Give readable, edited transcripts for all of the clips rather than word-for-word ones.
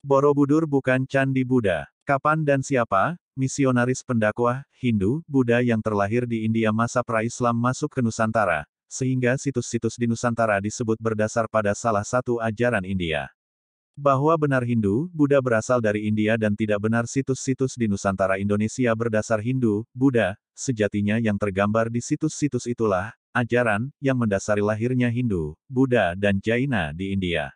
Borobudur bukan candi Buddha. Kapan dan siapa? Misionaris pendakwah Hindu, Buddha yang terlahir di India masa pra-Islam masuk ke Nusantara, sehingga situs-situs di Nusantara disebut berdasar pada salah satu ajaran India. Bahwa benar Hindu, Buddha berasal dari India dan tidak benar situs-situs di Nusantara Indonesia berdasar Hindu, Buddha, sejatinya yang tergambar di situs-situs itulah, ajaran, yang mendasari lahirnya Hindu, Buddha dan Jaina di India.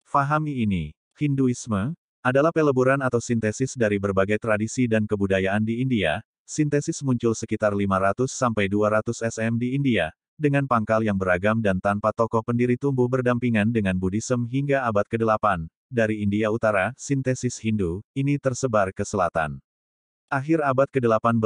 Fahami ini. Hinduisme adalah peleburan atau sintesis dari berbagai tradisi dan kebudayaan di India. Sintesis muncul sekitar 500–200 SM di India, dengan pangkal yang beragam dan tanpa tokoh pendiri tumbuh berdampingan dengan Buddhisme hingga abad ke-8. Dari India Utara, sintesis Hindu, ini tersebar ke selatan. Akhir abad ke-18,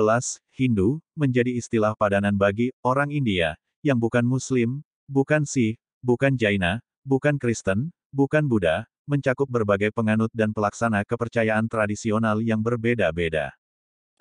Hindu, menjadi istilah padanan bagi orang India, yang bukan Muslim, bukan Sikh, bukan Jaina, bukan Kristen, bukan Buddha, mencakup berbagai penganut dan pelaksana kepercayaan tradisional yang berbeda-beda.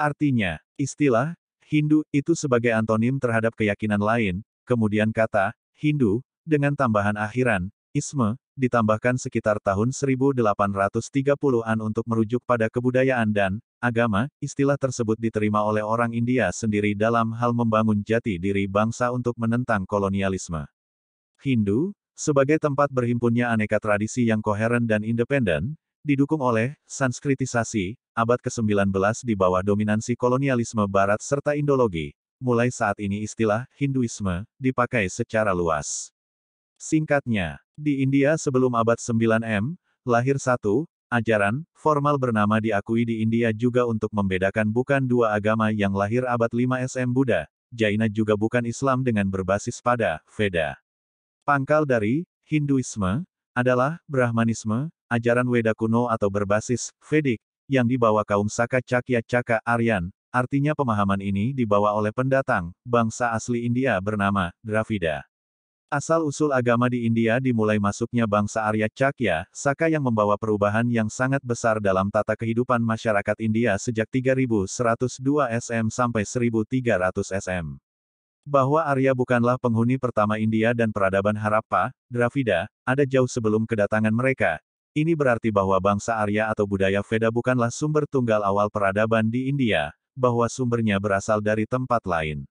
Artinya, istilah Hindu itu sebagai antonim terhadap keyakinan lain, kemudian kata Hindu dengan tambahan akhiran isme ditambahkan sekitar tahun 1830-an untuk merujuk pada kebudayaan dan agama. Istilah tersebut diterima oleh orang India sendiri dalam hal membangun jati diri bangsa untuk menentang kolonialisme. Hindu sebagai tempat berhimpunnya aneka tradisi yang koheren dan independen, didukung oleh sanskritisasi, abad ke-19 di bawah dominansi kolonialisme Barat serta Indologi. Mulai saat ini istilah Hinduisme dipakai secara luas. Singkatnya, di India sebelum abad 9 lahir satu ajaran formal bernama diakui di India juga untuk membedakan bukan dua agama yang lahir abad 5 SM Buddha, Jaina juga bukan Islam dengan berbasis pada Veda. Pangkal dari Hinduisme adalah Brahmanisme, ajaran Weda kuno atau berbasis Vedic, yang dibawa kaum Saka Cakya Caka Aryan. Artinya pemahaman ini dibawa oleh pendatang, bangsa asli India bernama Dravida. Asal-usul agama di India dimulai masuknya bangsa Arya Cakya, Saka yang membawa perubahan yang sangat besar dalam tata kehidupan masyarakat India sejak 3102 SM sampai 1300 SM. Bahwa Arya bukanlah penghuni pertama India dan peradaban Harappa, Dravida, ada jauh sebelum kedatangan mereka. Ini berarti bahwa bangsa Arya atau budaya Veda bukanlah sumber tunggal awal peradaban di India, bahwa sumbernya berasal dari tempat lain.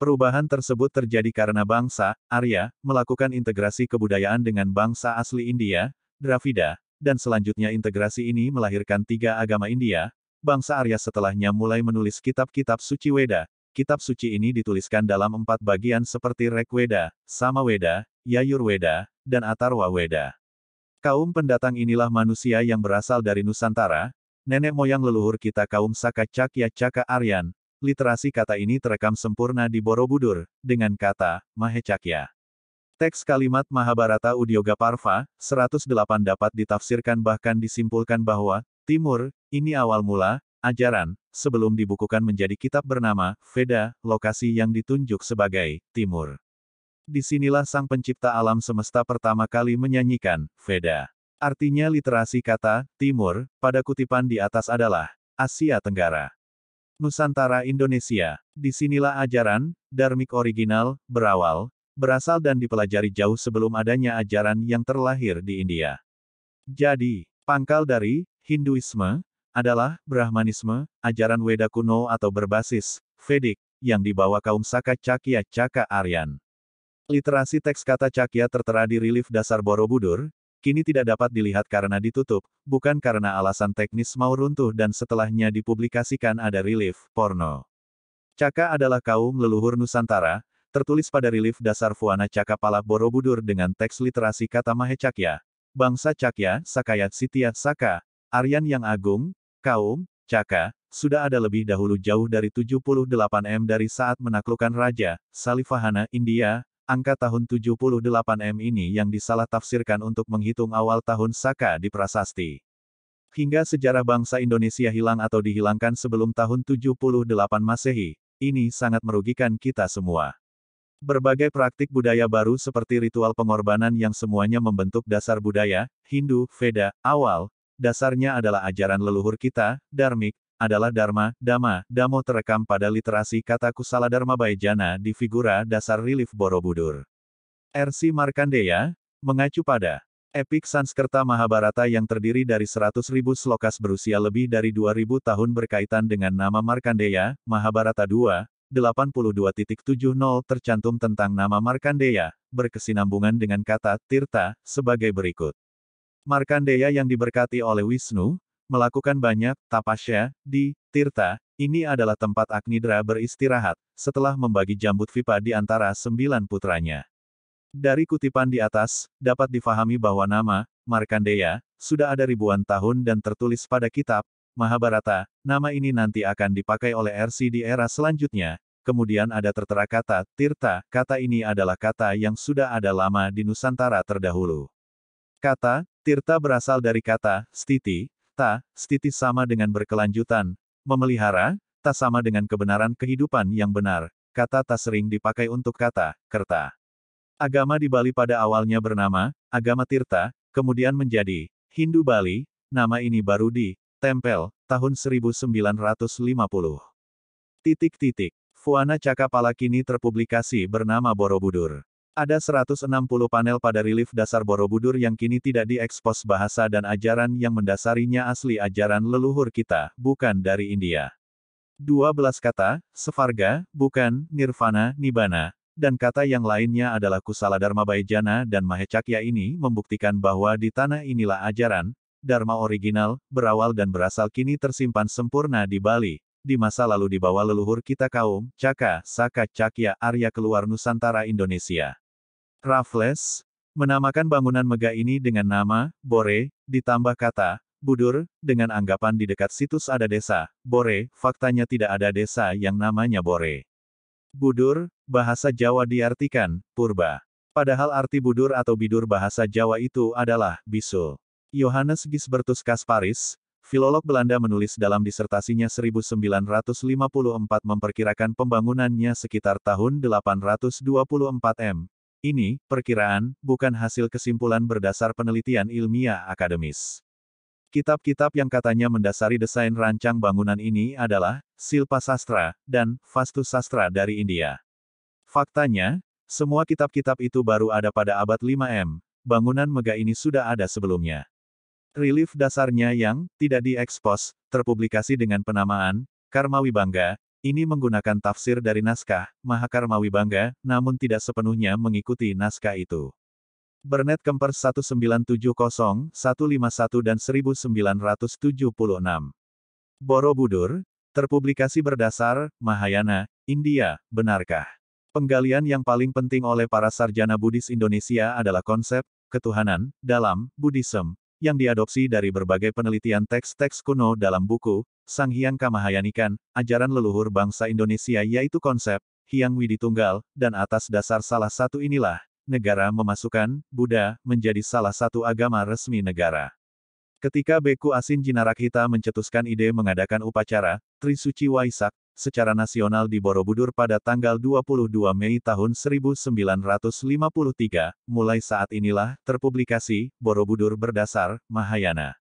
Perubahan tersebut terjadi karena bangsa Arya melakukan integrasi kebudayaan dengan bangsa asli India, Dravida, dan selanjutnya integrasi ini melahirkan tiga agama India. Bangsa Arya setelahnya mulai menulis kitab-kitab suci Weda. Kitab suci ini dituliskan dalam 4 bagian seperti Rigveda, Samaweda, Yajurveda, dan Atharva Weda. Kaum pendatang inilah manusia yang berasal dari Nusantara, nenek moyang leluhur kita kaum Saka Cakya Caka Aryan. Literasi kata ini terekam sempurna di Borobudur, dengan kata Mahecakya. Teks kalimat Mahabharata Udyogaparva, 108 dapat ditafsirkan bahkan disimpulkan bahwa, Timur, ini awal mula, ajaran, sebelum dibukukan menjadi kitab bernama Veda, lokasi yang ditunjuk sebagai Timur. Disinilah sang pencipta alam semesta pertama kali menyanyikan Veda. Artinya literasi kata Timur, pada kutipan di atas adalah Asia Tenggara. Nusantara Indonesia. Disinilah ajaran, dharmik original, berawal, berasal dan dipelajari jauh sebelum adanya ajaran yang terlahir di India. Jadi, pangkal dari Hinduisme adalah Brahmanisme, ajaran Weda kuno atau berbasis Vedic, yang dibawa kaum Saka Cakya Caka Aryan. Literasi teks kata Cakya tertera di relief dasar Borobudur, kini tidak dapat dilihat karena ditutup, bukan karena alasan teknis mau runtuh dan setelahnya dipublikasikan ada relief porno. Caka adalah kaum leluhur Nusantara, tertulis pada relief dasar Fuana Cakapala Borobudur dengan teks literasi kata Mahecakya. Bangsa Cakya, Sakaya Sitya Saka, Aryan yang agung, kaum Caka, sudah ada lebih dahulu jauh dari 78 dari saat menaklukkan Raja Salivahana, India. Angka tahun 78 ini yang disalah tafsirkan untuk menghitung awal tahun Saka di prasasti. Hingga sejarah bangsa Indonesia hilang atau dihilangkan sebelum tahun 78 Masehi, ini sangat merugikan kita semua. Berbagai praktik budaya baru seperti ritual pengorbanan yang semuanya membentuk dasar budaya Hindu, Veda, awal, dasarnya adalah ajaran leluhur kita, dharmik, adalah Dharma, Dhamma, Damo terekam pada literasi kata Kusala Dharma Bayjana di figura dasar relief Borobudur. R.C. Markandeya, mengacu pada Epik Sanskerta Mahabharata yang terdiri dari 100.000 slokas berusia lebih dari 2.000 tahun berkaitan dengan nama Markandeya, Mahabharata 2, 82.70 tercantum tentang nama Markandeya, berkesinambungan dengan kata Tirta, sebagai berikut. Markandeya yang diberkati oleh Wisnu, melakukan banyak tapasya di Tirta. Ini adalah tempat Agnidra beristirahat, setelah membagi Jambudvipa di antara 9 putranya. Dari kutipan di atas, dapat difahami bahwa nama Markandeya sudah ada ribuan tahun dan tertulis pada kitab Mahabharata. Nama ini nanti akan dipakai oleh RC di era selanjutnya. Kemudian ada tertera kata Tirta. Kata ini adalah kata yang sudah ada lama di Nusantara terdahulu. Kata Tirta berasal dari kata stiti. Stiti sama dengan berkelanjutan, memelihara, ta sama dengan kebenaran kehidupan yang benar. Kata ta sering dipakai untuk kata kerta. Agama di Bali pada awalnya bernama agama Tirta, kemudian menjadi Hindu Bali. Nama ini baru ditempel tahun 1950. Fuana Cakapala kini terpublikasi bernama Borobudur. Ada 160 panel pada relief dasar Borobudur yang kini tidak diekspos. Bahasa dan ajaran yang mendasarinya asli ajaran leluhur kita, bukan dari India. 12 kata, Sevarga, bukan, Nirvana, Nibbana, dan kata yang lainnya adalah Kusala Dharma Baijana dan Mahecakya. Ini membuktikan bahwa di tanah inilah ajaran Dharma original, berawal dan berasal kini tersimpan sempurna di Bali. Di masa lalu dibawa leluhur kita kaum Caka, Saka, Cakya, Arya keluar Nusantara Indonesia. Raffles menamakan bangunan megah ini dengan nama Bore, ditambah kata Budur, dengan anggapan di dekat situs ada desa Bore. Faktanya tidak ada desa yang namanya Bore. Budur, bahasa Jawa diartikan purba. Padahal arti budur atau bidur bahasa Jawa itu adalah bisul. Johannes Gisbertus Kasparis, filolog Belanda, menulis dalam disertasinya 1954 memperkirakan pembangunannya sekitar tahun 824 M. Ini, perkiraan, bukan hasil kesimpulan berdasar penelitian ilmiah akademis. Kitab-kitab yang katanya mendasari desain rancang bangunan ini adalah Silpa Sastra dan Vastu Sastra dari India. Faktanya, semua kitab-kitab itu baru ada pada abad 5 M. Bangunan megah ini sudah ada sebelumnya. Relief dasarnya yang tidak diekspos, terpublikasi dengan penamaan Karmawibangga. Ini menggunakan tafsir dari naskah Mahakarmawibangga, namun tidak sepenuhnya mengikuti naskah itu. Bernet Kempers 1970, 151 dan 1976. Borobudur, terpublikasi berdasar Mahayana, India, benarkah? Penggalian yang paling penting oleh para sarjana Buddhis Indonesia adalah konsep ketuhanan dalam Buddhism, yang diadopsi dari berbagai penelitian teks-teks kuno dalam buku Sang Hyang Kamahayanikan, ajaran leluhur bangsa Indonesia, yaitu konsep Hyang Widitunggal, dan atas dasar salah satu inilah, negara memasukkan Buddha menjadi salah satu agama resmi negara. Ketika Beku Asin Jinarakhita mencetuskan ide mengadakan upacara Trisuci Waisak secara nasional di Borobudur pada tanggal 22 Mei tahun 1953, mulai saat inilah terpublikasi Borobudur berdasar Mahayana.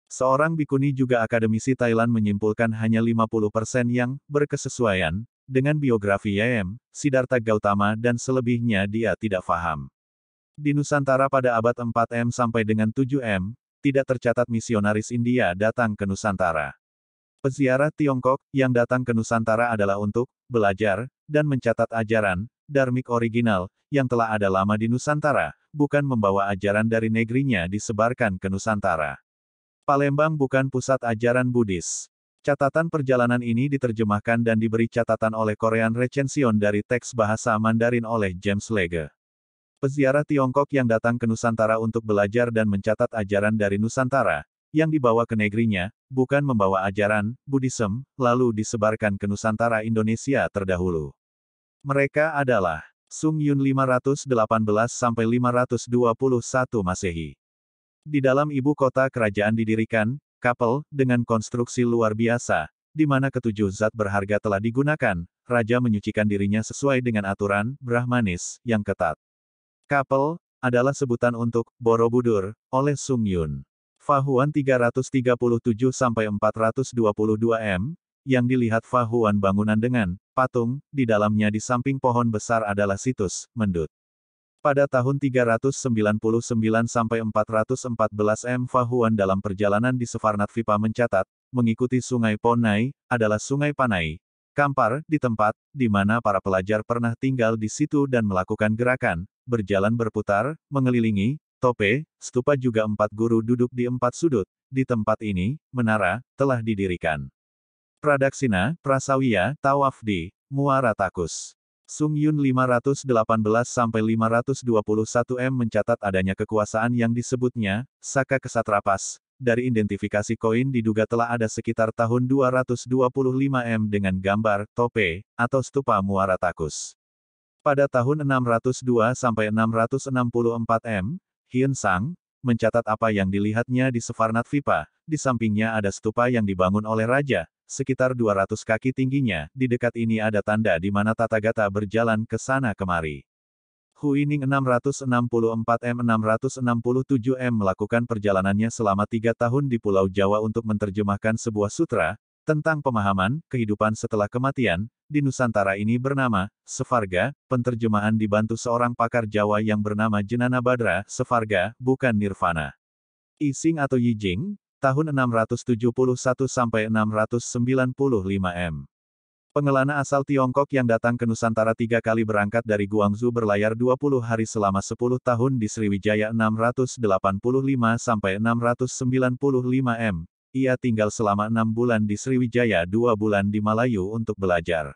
Seorang bikuni juga akademisi Thailand menyimpulkan hanya 50% yang berkesesuaian dengan biografi Y.M. Siddhartha Gautama dan selebihnya dia tidak paham. Di Nusantara pada abad 4 M sampai dengan 7 M, tidak tercatat misionaris India datang ke Nusantara. Peziarah Tiongkok yang datang ke Nusantara adalah untuk belajar dan mencatat ajaran dharmik original yang telah ada lama di Nusantara, bukan membawa ajaran dari negerinya disebarkan ke Nusantara. Palembang bukan pusat ajaran Buddhis. Catatan perjalanan ini diterjemahkan dan diberi catatan oleh Korean Recension dari teks bahasa Mandarin oleh James Legge. Peziarah Tiongkok yang datang ke Nusantara untuk belajar dan mencatat ajaran dari Nusantara, yang dibawa ke negerinya, bukan membawa ajaran Buddhism, lalu disebarkan ke Nusantara Indonesia terdahulu. Mereka adalah Sung Yun 518–521 Masehi. Di dalam ibu kota kerajaan didirikan kapel dengan konstruksi luar biasa, di mana ketujuh zat berharga telah digunakan. Raja menyucikan dirinya sesuai dengan aturan Brahmanis yang ketat. Kapel adalah sebutan untuk Borobudur oleh Sung Yun. Fahuan 337–422 M, yang dilihat fahuan bangunan dengan patung di dalamnya di samping pohon besar adalah situs Mendut. Pada tahun 399 sampai 414 Fahuan dalam perjalanan di Svarnadvipa mencatat, mengikuti Sungai Ponai, adalah Sungai Panai, Kampar, di tempat, di mana para pelajar pernah tinggal di situ dan melakukan gerakan, berjalan berputar, mengelilingi, tope, stupa juga 4 guru duduk di 4 sudut, di tempat ini, menara, telah didirikan. Pradaksina, Prasawiya, Tawaf di Muara Takus. Sung Yun 518-521 mencatat adanya kekuasaan yang disebutnya, Saka Kesatrapas. Dari identifikasi koin diduga telah ada sekitar tahun 225 dengan gambar, tope, atau stupa Muara Takus. Pada tahun 602-664 Hyun Sang, mencatat apa yang dilihatnya di Svarnadvipa, di sampingnya ada stupa yang dibangun oleh raja, sekitar 200 kaki tingginya, di dekat ini ada tanda di mana Tathagata berjalan ke sana kemari. Huining 664-667 melakukan perjalanannya selama 3 tahun di Pulau Jawa untuk menerjemahkan sebuah sutra, tentang pemahaman, kehidupan setelah kematian, di Nusantara ini bernama, Sevarga, penterjemahan dibantu seorang pakar Jawa yang bernama Jenana Badra, Sevarga, bukan Nirvana. Ising atau Yijing, tahun 671 sampai 695 Pengelana asal Tiongkok yang datang ke Nusantara 3 kali berangkat dari Guangzhou berlayar 20 hari selama 10 tahun di Sriwijaya 685 sampai 695 Ia tinggal selama 6 bulan di Sriwijaya 2 bulan di Malayu untuk belajar.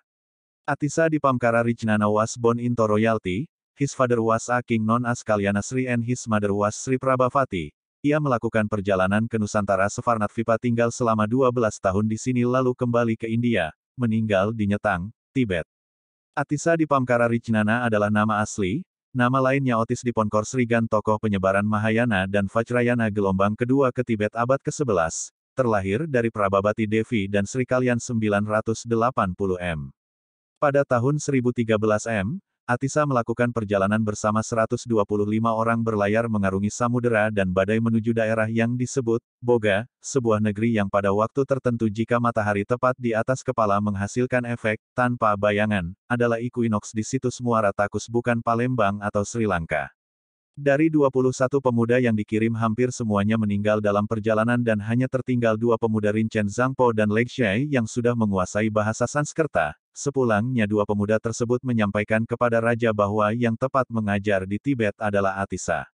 Atisa di Pamkara Richnana was born into royalty, his father was a king known as Kalyana Sri and his mother was Sri Prabhavati. Ia melakukan perjalanan ke Nusantara Svarnadvipa tinggal selama 12 tahun di sini lalu kembali ke India, meninggal di Nyetang, Tibet. Atisa di Pamkara Richnana adalah nama asli, nama lainnya Otis Diponkor Srigan tokoh penyebaran Mahayana dan Vajrayana gelombang kedua ke Tibet abad ke-11, terlahir dari Prabhabati Devi dan Sri Kalyan 980 Pada tahun 1013 Atisa melakukan perjalanan bersama 125 orang berlayar mengarungi samudera dan badai menuju daerah yang disebut Boga, sebuah negeri yang pada waktu tertentu jika matahari tepat di atas kepala menghasilkan efek tanpa bayangan, adalah equinox di situs Muara Takus bukan Palembang atau Sri Lanka. Dari 21 pemuda yang dikirim hampir semuanya meninggal dalam perjalanan dan hanya tertinggal 2 pemuda Rinchen Zangpo dan Legshai yang sudah menguasai bahasa Sanskerta. Sepulangnya 2 pemuda tersebut menyampaikan kepada raja bahwa yang tepat mengajar di Tibet adalah Atisa.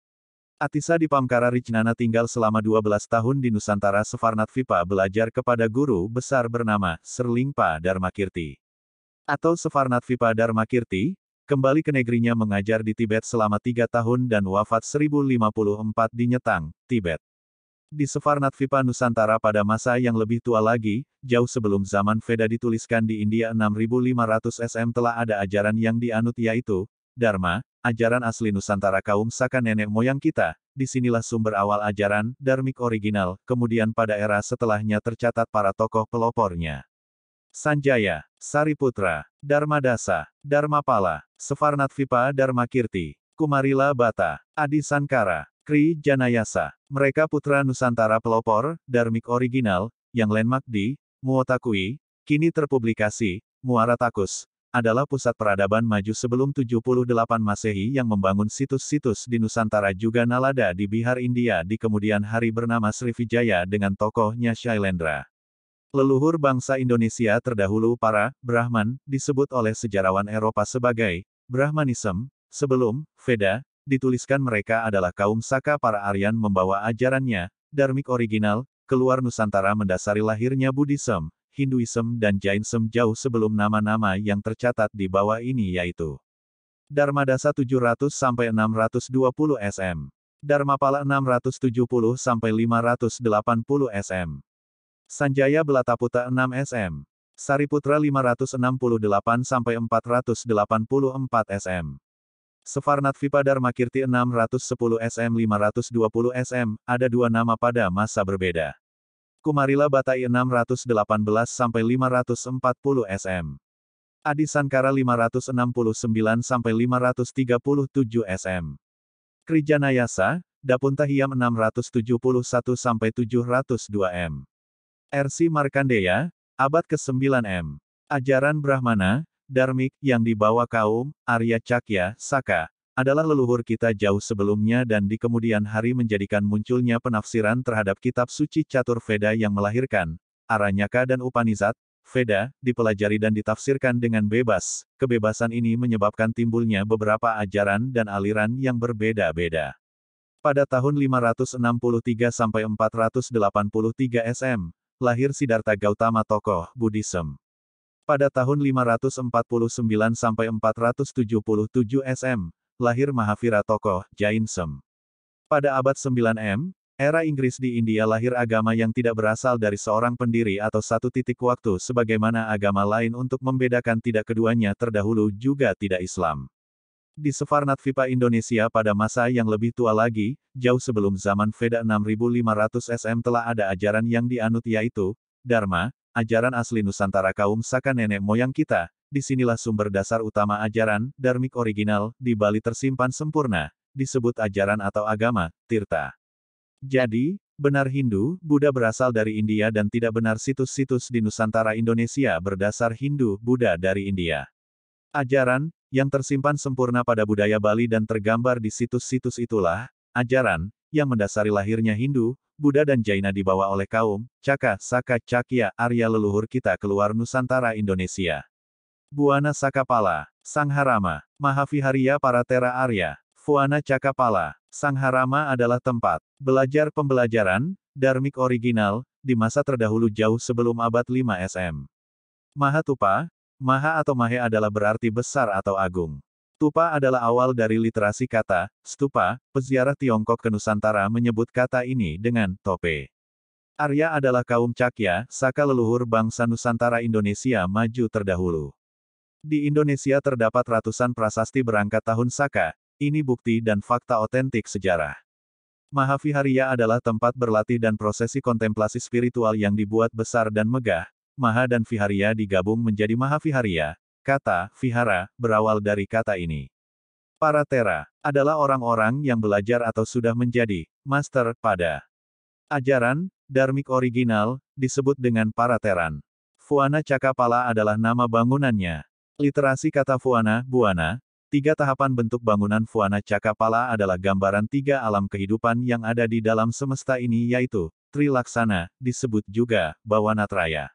Atisa di Pamkara Richnana tinggal selama 12 tahun di Nusantara Svarnadvipa belajar kepada guru besar bernama Serlingpa Dharmakirti. Atau Svarnadvipa Dharmakirti, kembali ke negerinya mengajar di Tibet selama 3 tahun dan wafat 1054 di Nyetang, Tibet. Di Svarnadvipa Nusantara pada masa yang lebih tua lagi, jauh sebelum zaman Veda dituliskan di India 6500 SM telah ada ajaran yang dianut yaitu, Dharma, ajaran asli Nusantara kaum Saka nenek moyang kita, disinilah sumber awal ajaran, Dharmik original, kemudian pada era setelahnya tercatat para tokoh pelopornya. Sanjaya, Sariputra, Dharmadasa, Dharmapala, Svarnadvipa Dharmakirti, Kumarila Bata, Adi Sankara, Kri Janayasa. Mereka putra Nusantara pelopor, Dharmik original, yang landmark di Muotakui, kini terpublikasi, Muara Takus, adalah pusat peradaban maju sebelum 78 Masehi yang membangun situs-situs di Nusantara juga Nalada di Bihar India di kemudian hari bernama Srivijaya dengan tokohnya Shailendra. Leluhur bangsa Indonesia terdahulu para Brahman, disebut oleh sejarawan Eropa sebagai Brahmanism, sebelum Veda dituliskan mereka adalah kaum Saka para Aryan membawa ajarannya, Dharmik original, keluar Nusantara mendasari lahirnya Buddhism, Hinduism dan Jainism jauh sebelum nama-nama yang tercatat di bawah ini yaitu Dharmadasa 700 sampai 620 SM, Dharmapala 670 sampai 580 SM. Sanjaya Belataputa 6 SM. Sariputra 568 sampai 484 SM. Svarnadvipa Dharmakirti 610 SM 520 SM, ada 2 nama pada masa berbeda. Kumarila Batai 618 sampai 540 SM. Adi Sankara 569 sampai 537 SM. Krijanayasa, Dapuntahiam 671 sampai 702 M. R.C. Markandeya, abad ke-9 M. Ajaran Brahmana, Dharmik, yang dibawa kaum Arya Cakya, Saka, adalah leluhur kita jauh sebelumnya dan di kemudian hari menjadikan munculnya penafsiran terhadap kitab suci Catur Veda yang melahirkan Aranyaka dan Upanishad. Veda, dipelajari dan ditafsirkan dengan bebas. Kebebasan ini menyebabkan timbulnya beberapa ajaran dan aliran yang berbeda-beda. Pada tahun 563–483 SM, lahir Siddhartha Gautama tokoh Buddhism. Pada tahun 549–477 SM, lahir Mahavira tokoh Jainism. Pada abad 9 M, era Inggris di India lahir agama yang tidak berasal dari seorang pendiri atau satu titik waktu sebagaimana agama lain untuk membedakan tidak keduanya terdahulu juga tidak Islam. Di Svarnadvipa Indonesia pada masa yang lebih tua lagi, jauh sebelum zaman Veda 6500 SM telah ada ajaran yang dianut yaitu, Dharma, ajaran asli Nusantara kaum Saka nenek moyang kita. Disinilah sumber dasar utama ajaran, Dharmik original, di Bali tersimpan sempurna, disebut ajaran atau agama, Tirta. Jadi, benar Hindu, Buddha berasal dari India dan tidak benar situs-situs di Nusantara Indonesia berdasar Hindu, Buddha dari India. Ajaran, yang tersimpan sempurna pada budaya Bali dan tergambar di situs-situs itulah, ajaran, yang mendasari lahirnya Hindu, Buddha dan Jaina dibawa oleh kaum, Caka, Saka, Cakya, Arya leluhur kita keluar Nusantara Indonesia. Buana Sakapala, Sangharama, Mahavihariya Paratera Arya, Fuana Cakapala, Sangharama adalah tempat belajar pembelajaran, Dharmik original, di masa terdahulu jauh sebelum abad 5 SM. Mahatupa, Maha atau Mahe adalah berarti besar atau agung. Tupa adalah awal dari literasi kata, stupa, peziarah Tiongkok ke Nusantara menyebut kata ini dengan tope. Arya adalah kaum Cakya, Saka leluhur bangsa Nusantara Indonesia maju terdahulu. Di Indonesia terdapat ratusan prasasti berangkat tahun Saka, ini bukti dan fakta otentik sejarah. Mahavihariya adalah tempat berlatih dan prosesi kontemplasi spiritual yang dibuat besar dan megah. Maha dan Vihariya digabung menjadi Mahavihariya. Kata, Vihara, berawal dari kata ini. Paratera, adalah orang-orang yang belajar atau sudah menjadi master pada ajaran, Dharmik original, disebut dengan Parateran. Fuana Cakapala adalah nama bangunannya. Literasi kata Fuana, Buana, 3 tahapan bentuk bangunan Fuana Cakapala adalah gambaran 3 alam kehidupan yang ada di dalam semesta ini yaitu, Trilaksana, disebut juga, Bawanatraya.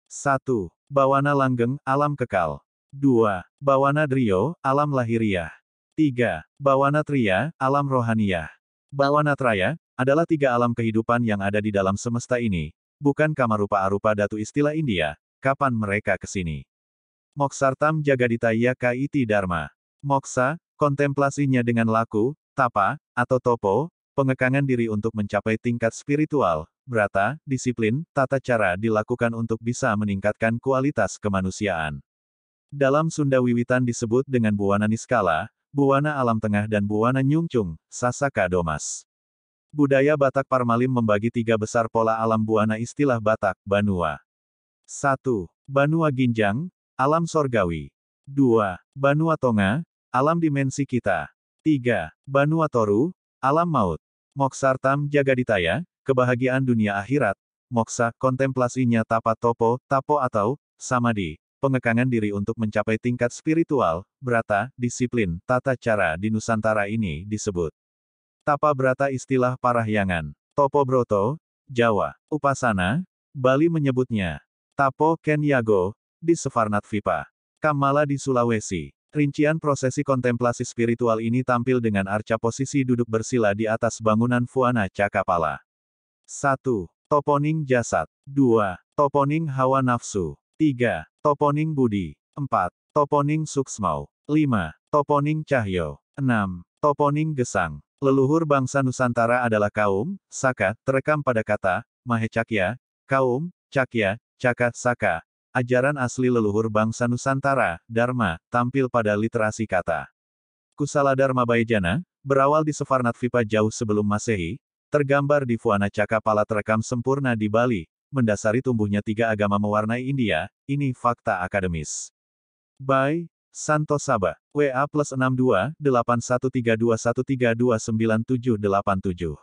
1. Bawana Langgeng, alam kekal. 2. Bawana Drio, alam lahiriah. 3. Bawana Triya, alam rohaniyah. Bawanatraya, adalah 3 alam kehidupan yang ada di dalam semesta ini, bukan Kamarupa Arupa Datu istilah India, kapan mereka kesini. Moksartam Jagaditaya Kaiti Dharma. Moksa, kontemplasinya dengan laku, tapa, atau topo, pengekangan diri untuk mencapai tingkat spiritual, brata, disiplin, tata cara dilakukan untuk bisa meningkatkan kualitas kemanusiaan. Dalam Sunda Wiwitan disebut dengan Buwana Niskala, Buwana Alam Tengah dan Buwana Nyungcung, Sasaka Domas. Budaya Batak Parmalim membagi 3 besar pola alam Buwana istilah Batak, Banua. 1. Banua Ginjang, alam sorgawi. 2. Banua Tonga, alam dimensi kita. 3. Banua Toru, alam maut. Moksartam Jagaditaya, kebahagiaan dunia akhirat. Moksa, kontemplasinya tapa topo, tapo atau samadhi, pengekangan diri untuk mencapai tingkat spiritual. Brata, disiplin, tata cara di Nusantara ini disebut tapa brata istilah Parahyangan. Topo broto, Jawa. Upasana, Bali menyebutnya tapo kenyago, di Svarnadvipa. Kamala di Sulawesi. Rincian prosesi kontemplasi spiritual ini tampil dengan arca posisi duduk bersila di atas bangunan Fuana Cakapala. 1. Toponing jasad. 2. Toponing hawa nafsu. 3. Toponing budi. 4. Toponing suksmau. 5. Toponing cahyo. 6. Toponing gesang. Leluhur bangsa Nusantara adalah kaum Saka, terekam pada kata Mahe Cakya, kaum Cakya, Caka, Saka. Ajaran asli leluhur bangsa Nusantara, Dharma, tampil pada literasi kata. Kusala Dharma Bayjana, berawal di Svarnadvipa jauh sebelum Masehi, tergambar di Fuana Cakapala terekam sempurna di Bali, mendasari tumbuhnya 3 agama mewarnai India, ini fakta akademis. By Santo Saba, WA +62 813213298787.